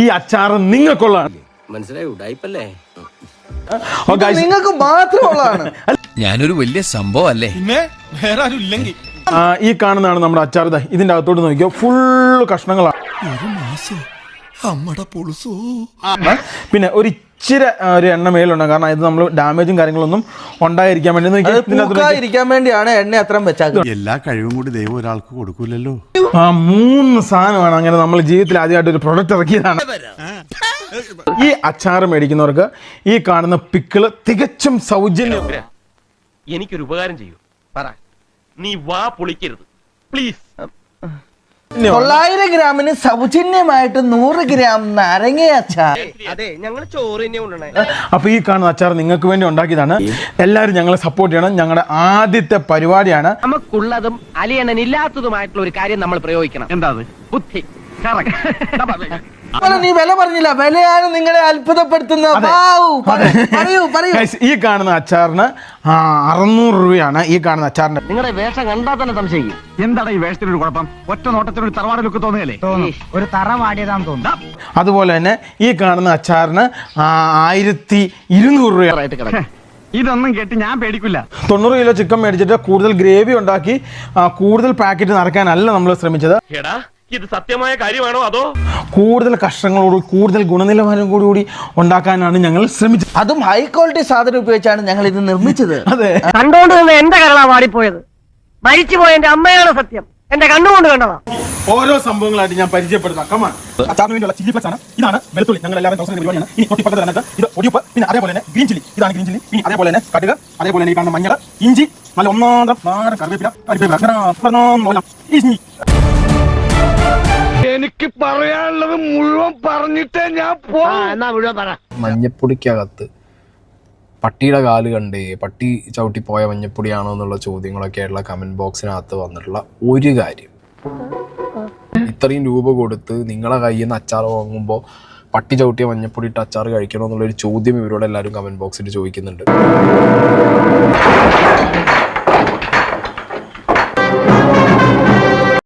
ഈ അച്ചാർ നിങ്ങൾക്കുള്ളതാണ്. മനസ്സിലായി ഉടായിപ്പല്ലേ? നിങ്ങൾക്ക് മാത്രമുള്ളതാണ്. ഞാനൊരു വലിയ സംഭവം അല്ലേ? വേറെ ആരും ഇല്ലെങ്കിൽ ഈ കാണുന്നതാണ് നമ്മുടെ അച്ചാർ. ഇതിന്റെ അകത്തോട്ട് നോക്കിയോ, ഫുള്ള് കഷ്ണങ്ങളാണ്. പിന്നെ ഒരു ഇച്ചിരി ഒരു എണ്ണ മേലുണ്ട്, കാരണം ഇത് നമ്മൾ ഡാമേജും കാര്യങ്ങളൊന്നും ഉണ്ടായിരിക്കാൻ വേണ്ടി ഇരിക്കാൻ വേണ്ടിയാണ് എണ്ണ അത്രയും വെച്ചാൽ. എല്ലാ കഴിവും കൂടി ദൈവം ഒരാൾക്ക് കൊടുക്കൂലല്ലോ. 3 സാധനമാണ് അങ്ങനെ നമ്മൾ ജീവിതത്തിൽ ആദ്യമായിട്ട് ഒരു പ്രൊഡക്റ്റ് ഇറക്കിയതാണ്. ഈ അച്ചാർ മേടിക്കുന്നവർക്ക് ഈ കാണുന്ന പിക്കിള് തികച്ചും സൗജന്യം. എനിക്കൊരു ഉപകാരം ചെയ്യൂ, പറ. നീ വാ പൊളിക്കരുത് പ്ലീസ്. 900 ഗ്രാമിന് സൗജന്യമായിട്ട് 100 ഗ്രാം നാരങ്ങ അച്ചാർ. അതെ, ഞങ്ങൾ ചോറ് തന്നെ കൊണ്ടുവന്നേ. അപ്പൊ ഈ കാണുന്ന അച്ചാർ നിങ്ങൾക്ക് വേണ്ടി ഉണ്ടാക്കിയതാണ്. എല്ലാവരും ഞങ്ങളെ സപ്പോർട്ട് ചെയ്യണം. ഞങ്ങളുടെ ആദ്യത്തെ പരിപാടിയാണ്. നമുക്കുള്ളതും അലിയണ്ണനില്ലാത്തതുമായിട്ടുള്ള ഒരു കാര്യം നമ്മൾ പ്രയോഗിക്കണം. എന്താ ബുദ്ധി? നീ വില പറഞ്ഞില്ല, വിലയാണ് നിങ്ങളെ അത്ഭുതപ്പെടുത്തുന്നത്. Guys, ഈ കാണുന്ന അച്ചാറിന് 600 രൂപയാണ്. ഈ കാണുന്ന അച്ചാറിന്റെ നിങ്ങളുടെ വേഷം കണ്ടാൽ തന്നെ സംശയിക്കും. എന്താണ് ഈ വേഷത്തിനൊരു കുഴപ്പം? ഒറ്റ നോട്ടത്തിന് ഒരു തറവാട് ലുക്ക് തോന്നുകയല്ലേ? ഒരു തറവാടിയതാന്ന് തോന്നുന്നു. അതുപോലെ തന്നെ ഈ കാണുന്ന അച്ചാറിന് 1200 രൂപ. ഇതൊന്നും കേട്ട് ഞാൻ പേടിക്കില്ല. 90 കിലോ ചിക്കൻ മേടിച്ചിട്ട് കൂടുതൽ ഗ്രേവി ഉണ്ടാക്കി കൂടുതൽ പാക്കറ്റ് നിറയ്ക്കാനല്ല നമ്മൾ ശ്രമിച്ചത്. ഇത് സത്യമായ കാര്യമാണോ അതോ കൂടുതൽ കഷ്ണങ്ങളോട് കൂടുതൽ ഗുണനിലവാരം കൂടി ഉണ്ടാക്കാനാണ് ഞങ്ങൾ ശ്രമിച്ചത്. അതും ഹൈ ക്വാളിറ്റി സാധനം ഉപയോഗിച്ചാണ് ഞങ്ങൾ ഇത് നിർമ്മിച്ചത്. അതെ, കണ്ടോണ്ട് നിന്ന് എന്റെ കരളാ വാടിപ്പോയത്. മരിച്ചുപോയ എന്റെ അമ്മയാണ് സത്യം, എന്റെ കണ്ണുകൊണ്ട് കണ്ടതാ. ഓരോ സംഭവങ്ങളായിട്ട് ഞാൻ പരിചയപ്പെടുത്താം. കമാൻ. അച്ചാറിന് വേണ്ടിയുള്ള ചില്ലി ഫ്ലെക്സ് ആണ്. ഇതാണ് വെളുത്തുള്ളി, ഞങ്ങൾ എല്ലാവരും പരിപാടിയാണ്. ഇനി തൊട്ടിപ്പുറത്ത് തന്നെ ഇത് ഒടിയുപ്പ്, പിന്നെ അതേപോലെ തന്നെ ഗ്രീൻ ചില്ലി, ഇതാണ് ഗ്രീൻ ചില്ലി. പിന്നെ അതേപോലെ തന്നെ കടുക്, അതേപോലെ തന്നെ ഈ കാണുന്ന മഞ്ഞൾ, ഇഞ്ചി, നല്ല ഒന്നാം നാടൻ കറിവേപ്പില. എനിക്ക് പറയാനുള്ളത് മുഴുവൻ പറഞ്ഞിട്ടേ ഞാൻ മുഴുവൻ പറ. മഞ്ഞപ്പൊടിക്കകത്ത് പട്ടിയുടെ കാല് കണ്ടേ, പട്ടി ചവിട്ടിപ്പോയ മഞ്ഞപ്പൊടിയാണോ എന്നുള്ള ചോദ്യങ്ങളൊക്കെ ആയിട്ടുള്ള കമന്റ് ബോക്സിനകത്ത് വന്നിട്ടുള്ള ഒരു കാര്യം, ഇത്രയും രൂപ കൊടുത്ത് നിങ്ങളെ കയ്യിൽ നിന്ന് അച്ചാർ വാങ്ങുമ്പോൾ പട്ടി ചവിട്ടിയ മഞ്ഞപ്പൊടി ഇട്ട് അച്ചാർ കഴിക്കണോ എന്നുള്ളൊരു ചോദ്യം ഇവരോട് എല്ലാവരും കമന്റ് ബോക്സിൽ ചോദിക്കുന്നുണ്ട്.